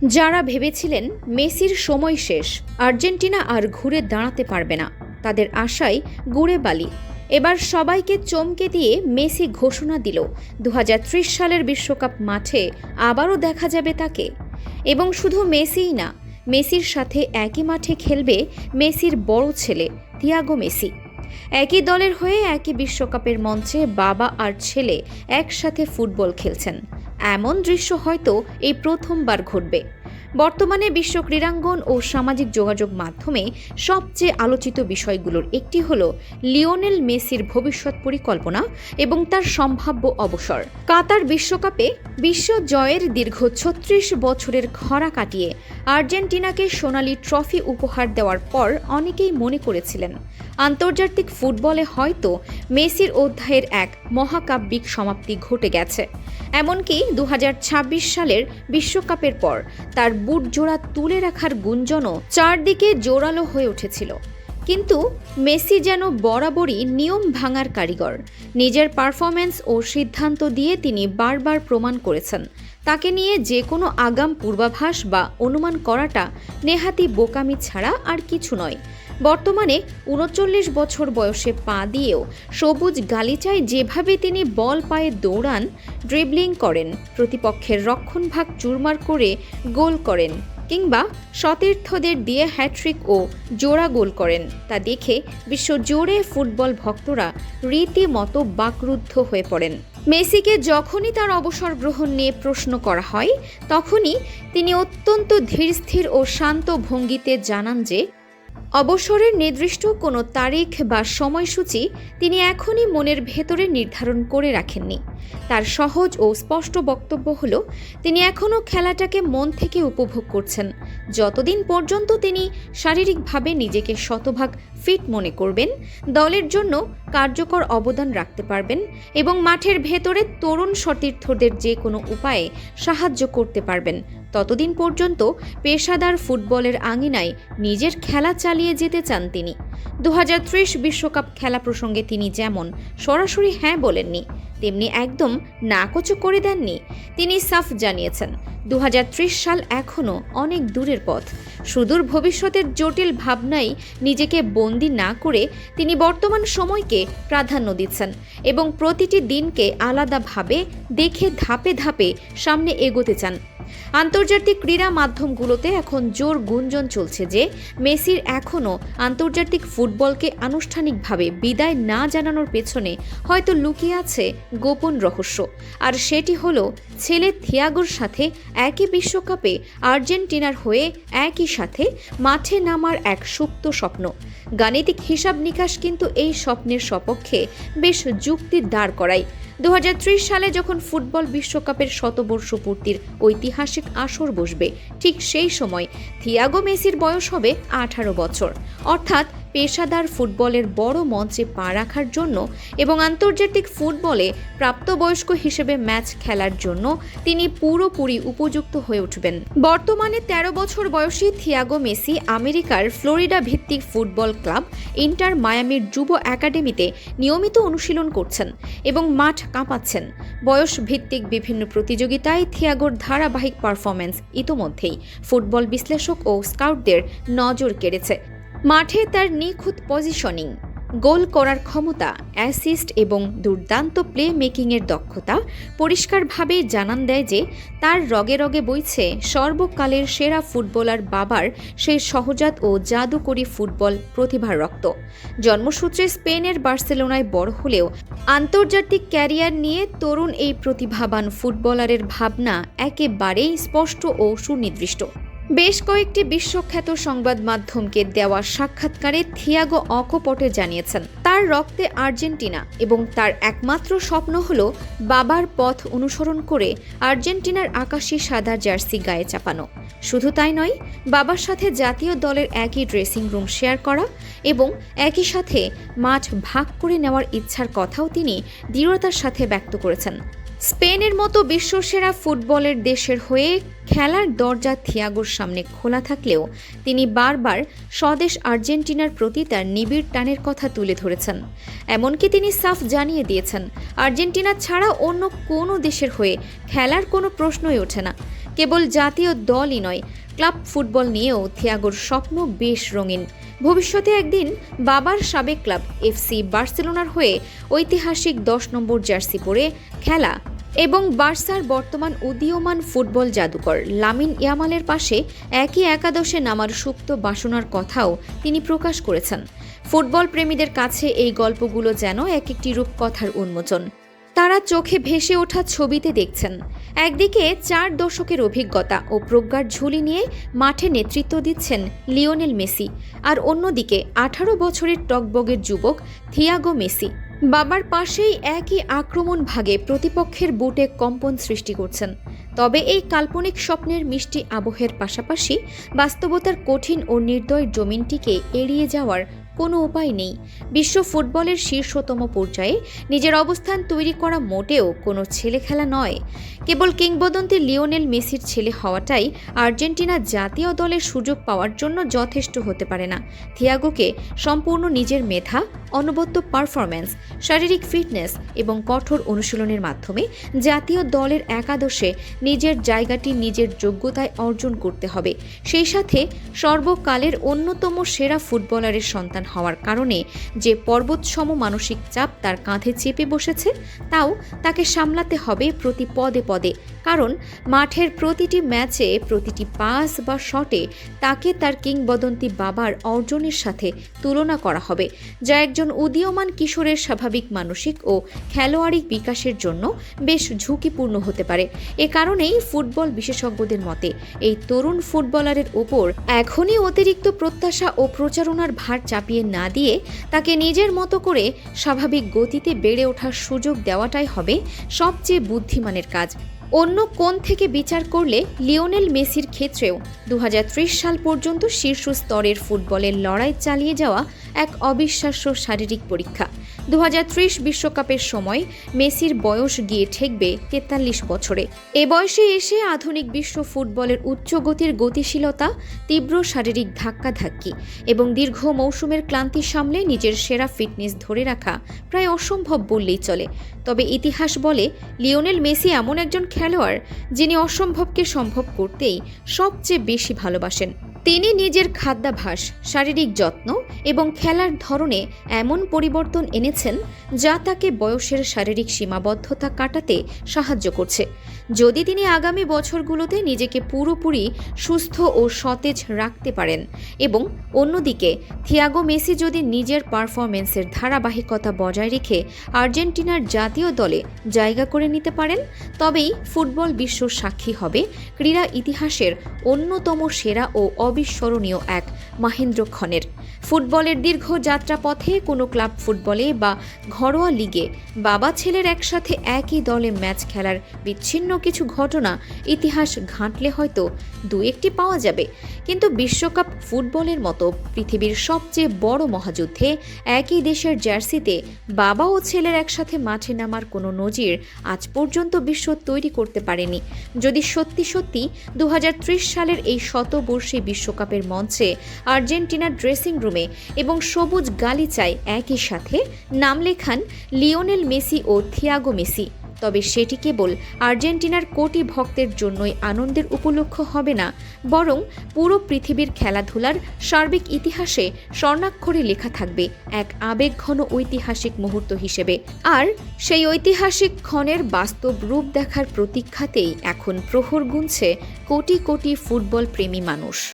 যারা ভেবেছিলেন মেসির সময় শেষ, আর্জেন্টিনা আর ঘুরে দাঁড়াতে পারবে না, তাদের আশায় গুড়ে বালি। এবার সবাইকে চমকে দিয়ে মেসি ঘোষণা দিল 2030 সালের বিশ্বকাপ মাঠে আবারও দেখা যাবে তাকে। এবং শুধু মেসিই না, মেসির সাথে একই মাঠে খেলবে মেসির বড় ছেলে থিয়াগো মেসি। একই দলের হয়ে একই বিশ্বকাপের মঞ্চে বাবা আর ছেলে একসাথে ফুটবল খেলছেন, এমন দৃশ্য হয়তো এই প্রথমবার ঘটবে। বর্তমানে বিশ্ব ক্রীড়াঙ্গন ও সামাজিক যোগাযোগ মাধ্যমে সবচেয়ে আলোচিত বিষয়গুলোর একটি হলো লিওনেল মেসির ভবিষ্যৎ পরিকল্পনা এবং তার সম্ভাব্য অবসর। কাতার বিশ্বকাপে বিশ্ব জয়ের দীর্ঘ 36 বছরের খরা কাটিয়ে আর্জেন্টিনাকে সোনালি ট্রফি উপহার দেওয়ার পর অনেকেই মনে করেছিলেন আন্তর্জাতিক ফুটবলে হয়তো মেসির অধ্যায়ের এক মহাকাব্যিক সমাপ্তি ঘটে গেছে। এমনকি 2026 সালের বিশ্বকাপের পর তার বুট জোড়া তুলে রাখার গুঞ্জনও চারদিকে জোরালো হয়ে উঠেছিল। কিন্তু মেসি যেন বরাবরই নিয়ম ভাঙার কারিগর। নিজের পারফরম্যান্স ও সিদ্ধান্ত দিয়ে তিনি বারবার প্রমাণ করেছেন তাকে নিয়ে যে কোনো আগাম পূর্বাভাস বা অনুমান করাটা নেহাতি বোকামি ছাড়া আর কিছু নয়। বর্তমানে 39 বছর বয়সে পা দিয়েও সবুজ গালিচায় যেভাবে তিনি বল পায়ে দৌড়ান, ড্রিবলিং করেন, প্রতিপক্ষের রক্ষণভাগ চুরমার করে গোল করেন কিংবা সতীর্থদের দিয়ে হ্যাট্রিক ও জোড়া গোল করেন, তা দেখে বিশ্বজুড়ে ফুটবল ভক্তরা রীতিমতো বাকরুদ্ধ হয়ে পড়েন। মেসিকে যখনই তার অবসর গ্রহণ নিয়ে প্রশ্ন করা হয়, তখনই তিনি অত্যন্ত ধীরস্থির ও শান্ত ভঙ্গিতে জানান যে অবসরের নির্দিষ্ট কোনো তারিখ বা সময়সূচি তিনি এখনই মনের ভেতরে নির্ধারণ করে রাখেননি। তার সহজ ও স্পষ্ট বক্তব্য হলো, তিনি এখনও খেলাটাকে মন থেকে উপভোগ করছেন। যতদিন পর্যন্ত তিনি শারীরিকভাবে নিজেকে শতভাগ ফিট মনে করবেন, দলের জন্য কার্যকর অবদান রাখতে পারবেন এবং মাঠের ভেতরে তরুণ সতীর্থদের যে কোনো উপায়ে সাহায্য করতে পারবেন, ততদিন পর্যন্ত পেশাদার ফুটবলের আঙিনায় নিজের খেলা চালিয়ে যেতে চান তিনি। 2030 বিশ্বকাপ খেলা প্রসঙ্গে তিনি যেমন সরাসরি হ্যাঁ বলেননি, তেমনি একদম নাকচু করে দেননি। তিনি সাফ জানিয়েছেন 2030 সাল এখনও অনেক দূরের পথ। সুদূর ভবিষ্যতের জটিল ভাবনায় নিজেকে বন্দি না করে তিনি বর্তমান সময়কে প্রাধান্য দিচ্ছেন এবং প্রতিটি দিনকে আলাদাভাবে দেখে ধাপে ধাপে সামনে এগোতে চান। আন্তর্জাতিক ক্রীড়া মাধ্যমগুলোতে এখন জোর গুঞ্জন চলছে যে মেসির এখনও আন্তর্জাতিক ফুটবলকে আনুষ্ঠানিকভাবে বিদায় না জানানোর পেছনে হয়তো লুকিয়ে আছে গোপন রহস্য, আর সেটি হলো ছেলে থিয়াগোর সাথে একই বিশ্বকাপে আর্জেন্টিনার হয়ে একই সাথে মাঠে নামার এক সুপ্ত স্বপ্ন। গাণিতিক হিসাব নিকাশ কিন্তু এই স্বপ্নের সপক্ষে বেশ যুক্তি দাঁড় করায়। 2030 সালে যখন ফুটবল বিশ্বকাপের শতবর্ষ পূর্তির ঐতিহাসিক আসর বসবে, ঠিক সেই সময় থিয়াগো মেসির বয়স হবে 18 বছর। অর্থাৎ পেশাদার ফুটবলের বড় মঞ্চে পা রাখার জন্য এবং আন্তর্জাতিক ফুটবলে প্রাপ্তবয়স্ক হিসেবে ম্যাচ খেলার জন্য তিনি পুরোপুরি উপযুক্ত হয়ে উঠবেন। বর্তমানে 13 বছর বয়সী থিয়াগো মেসি আমেরিকার ফ্লোরিডা ভিত্তিক ফুটবল ক্লাব ইন্টার মায়ামির যুব একাডেমিতে নিয়মিত অনুশীলন করছেন এবং মাঠ কাঁপাচ্ছেন। বয়স ভিত্তিক বিভিন্ন প্রতিযোগিতায় থিয়াগোর ধারাবাহিক পারফরম্যান্স ইতোমধ্যেই ফুটবল বিশ্লেষক ও স্কাউটদের নজর কেড়েছে। মাঠে তার নিখুঁত পজিশনিং, গোল করার ক্ষমতা, অ্যাসিস্ট এবং দুর্দান্ত প্লে মেকিংয়ের দক্ষতা পরিষ্কারভাবে জানান দেয় যে তার রগে রগে বইছে সর্বকালের সেরা ফুটবলার বাবার সেই সহজাত ও জাদুকরী ফুটবল প্রতিভার রক্ত। জন্মসূত্রে স্পেনের বার্সেলোনায় বড় হলেও আন্তর্জাতিক ক্যারিয়ার নিয়ে তরুণ এই প্রতিভাবান ফুটবলারের ভাবনা একেবারেই স্পষ্ট ও সুনির্দিষ্ট। বেশ কয়েকটি বিশ্বখ্যাত সংবাদ মাধ্যমকে দেওয়া সাক্ষাৎকারে থিয়াগো অকপটে জানিয়েছেন তার রক্তে আর্জেন্টিনা এবং তার একমাত্র স্বপ্ন হল বাবার পথ অনুসরণ করে আর্জেন্টিনার আকাশি সাদা জার্সি গায়ে চাপানো। শুধু তাই নয়, বাবার সাথে জাতীয় দলের একই ড্রেসিং রুম শেয়ার করা এবং একই সাথে মাঠ ভাগ করে নেওয়ার ইচ্ছার কথাও তিনি দৃঢ়তার সাথে ব্যক্ত করেছেন। স্পেনের মতো বিশ্বসেরা ফুটবলের দেশের হয়ে খেলার দরজা থিয়াগোর সামনে খোলা থাকলেও তিনি বারবার স্বদেশ আর্জেন্টিনার প্রতি তার নিবিড় টানের কথা তুলে ধরেছেন। এমনকি তিনি সাফ জানিয়ে দিয়েছেন আর্জেন্টিনা ছাড়া অন্য কোনো দেশের হয়ে খেলার কোনো প্রশ্নই ওঠে না। কেবল জাতীয় দলই নয়, ক্লাব ফুটবল নিয়েও থিয়াগোর স্বপ্ন বেশ রঙিন। ভবিষ্যতে একদিন বাবার সাবেক ক্লাব এফসি বার্সেলোনার হয়ে ঐতিহাসিক 10 নম্বর জার্সি পরে খেলা এবং বার্সার বর্তমান উদীয়মান ফুটবল জাদুকর লামিন ইয়ামালের পাশে একই একাদশে নামার সুপ্ত বাসনার কথাও তিনি প্রকাশ করেছেন। ফুটবল প্রেমীদের কাছে এই গল্পগুলো যেন এক একটি রূপকথার উন্মোচন। তারা চোখে ভেসে ওঠা ছবিতে দেখছেন একদিকে 4 দশকের অভিজ্ঞতা ও প্রজ্ঞার ঝুলি নিয়ে মাঠে নেতৃত্ব দিচ্ছেন লিওনেল মেসি, আর অন্যদিকে 18 বছরের টকবগের যুবক থিয়াগো মেসি বাবার পাশেই একই আক্রমণ ভাগে প্রতিপক্ষের বুটে কম্পন সৃষ্টি করছেন। তবে এই কাল্পনিক স্বপ্নের মিষ্টি আবহের পাশাপাশি বাস্তবতার কঠিন ও নির্দয় জমিনটিকে এড়িয়ে যাওয়ার কোনো উপায় নেই। বিশ্ব ফুটবলের শীর্ষতম পর্যায়ে নিজের অবস্থান তৈরি করা মোটেও কোনো ছেলে খেলা নয়। কেবল কিংবদন্তি লিওনেল মেসির ছেলে হওয়াটাই আর্জেন্টিনা জাতীয় দলের সুযোগ পাওয়ার জন্য যথেষ্ট হতে পারে না। থিয়াগোকে সম্পূর্ণ নিজের মেধা, অনবদ্য পারফরম্যান্স, শারীরিক ফিটনেস এবং কঠোর অনুশীলনের মাধ্যমে জাতীয় দলের একাদশে নিজের জায়গাটি নিজের যোগ্যতায় অর্জন করতে হবে। সেই সাথে সর্বকালের অন্যতম সেরা ফুটবলারের সন্তান হওয়ার কারণে যে পর্বতসম মানসিক চাপ তার কাঁধে চেপে বসেছে, তাও তাকে সামলাতে হবে প্রতি পদে পদে। কারণ মাঠের প্রতিটি ম্যাচে, প্রতিটি পাস বা শটে তাকে তার কিংবদন্তি বাবার অর্জনের সাথে তুলনা করা হবে, যা একজন উদীয়মান কিশোরের স্বাভাবিক মানসিক ও খেলোয়াড়ি বিকাশের জন্য বেশ ঝুঁকিপূর্ণ হতে পারে। এ কারণেই ফুটবল বিশেষজ্ঞদের মতে এই তরুণ ফুটবলারের ওপর এখনই অতিরিক্ত প্রত্যাশা ও প্রচারণার ভার চাপিয়ে না দিয়ে তাকে নিজের মতো করে স্বাভাবিক গতিতে বেড়ে ওঠার সুযোগ দেওয়াটাই হবে সবচেয়ে বুদ্ধিমানের কাজ। অন্য কোণ থেকে বিচার করলে লিওনেল মেসির ক্ষেত্রেও 2030 সাল পর্যন্ত শীর্ষ স্তরের ফুটবলের লড়াই চালিয়ে যাওয়া এক অবিশ্বাস্য শারীরিক পরীক্ষা। 2030 বিশ্বকাপের সময় মেসির বয়স গিয়ে ঠেকবে 43 বছরে। এ বয়সে এসে আধুনিক বিশ্ব ফুটবলের উচ্চ গতির গতিশীলতা, তীব্র শারীরিক ধাক্কাধাক্কি এবং দীর্ঘ মৌসুমের ক্লান্তি সামলে নিজের সেরা ফিটনেস ধরে রাখা প্রায় অসম্ভব বললেই চলে। তবে ইতিহাস বলে লিওনেল মেসি এমন একজন খেলোয়াড় যিনি অসম্ভবকে সম্ভব করতেই সবচেয়ে বেশি ভালোবাসেন। তিনি নিজের খাদ্যাভ্যাস, শারীরিক যত্ন এবং খেলার ধরনে এমন পরিবর্তন এনেছেন যা তাকে বয়সের শারীরিক সীমাবদ্ধতা কাটাতে সাহায্য করছে। যদি তিনি আগামী বছরগুলোতে নিজেকে পুরোপুরি সুস্থ ও সতেজ রাখতে পারেন এবং অন্যদিকে থিয়াগো মেসি যদি নিজের পারফরম্যান্সের ধারাবাহিকতা বজায় রেখে আর্জেন্টিনার জাতীয় দলে জায়গা করে নিতে পারেন, তবেই ফুটবল বিশ্ব সাক্ষী হবে ক্রীড়া ইতিহাসের অন্যতম সেরা ও অবিস্মরণীয় এক মাহেন্দ্রক্ষণের। ফুটবলের দীর্ঘ যাত্রাপথে কোনো ক্লাব ফুটবলে বা ঘরোয়া লিগে বাবা ছেলের একসাথে একই দলে ম্যাচ খেলার বিচ্ছিন্ন কিছু ঘটনা ইতিহাস ঘাঁটলে হয়তো 2-1টি পাওয়া যাবে, কিন্তু বিশ্বকাপ ফুটবলের মতো পৃথিবীর সবচেয়ে বড় মহাযুদ্ধে একই দেশের জার্সিতে বাবা ও ছেলের একসাথে মাঠে নামার কোনো নজির আজ পর্যন্ত বিশ্ব তৈরি করতে পারেনি। যদি সত্যি সত্যি 2030 সালের এই শতবর্ষী বিশ্বকাপের মঞ্চে আর্জেন্টিনার ড্রেসিং রুমে এবং সবুজ গালিচায় একই সাথে নাম লেখান লিওনেল মেসি ও থিয়াগো মেসি, তবে সেটি কেবল আর্জেন্টিনার কোটি ভক্তের জন্যই আনন্দের উপলক্ষ হবে না, বরং পুরো পৃথিবীর খেলাধুলার সার্বিক ইতিহাসে স্বর্ণাক্ষরে লেখা থাকবে এক আবেগঘন ঐতিহাসিক মুহূর্ত হিসেবে। আর সেই ঐতিহাসিক ক্ষণের বাস্তব রূপ দেখার প্রতীক্ষাতেই এখন প্রহর গুনছে কোটি কোটি ফুটবল প্রেমী মানুষ।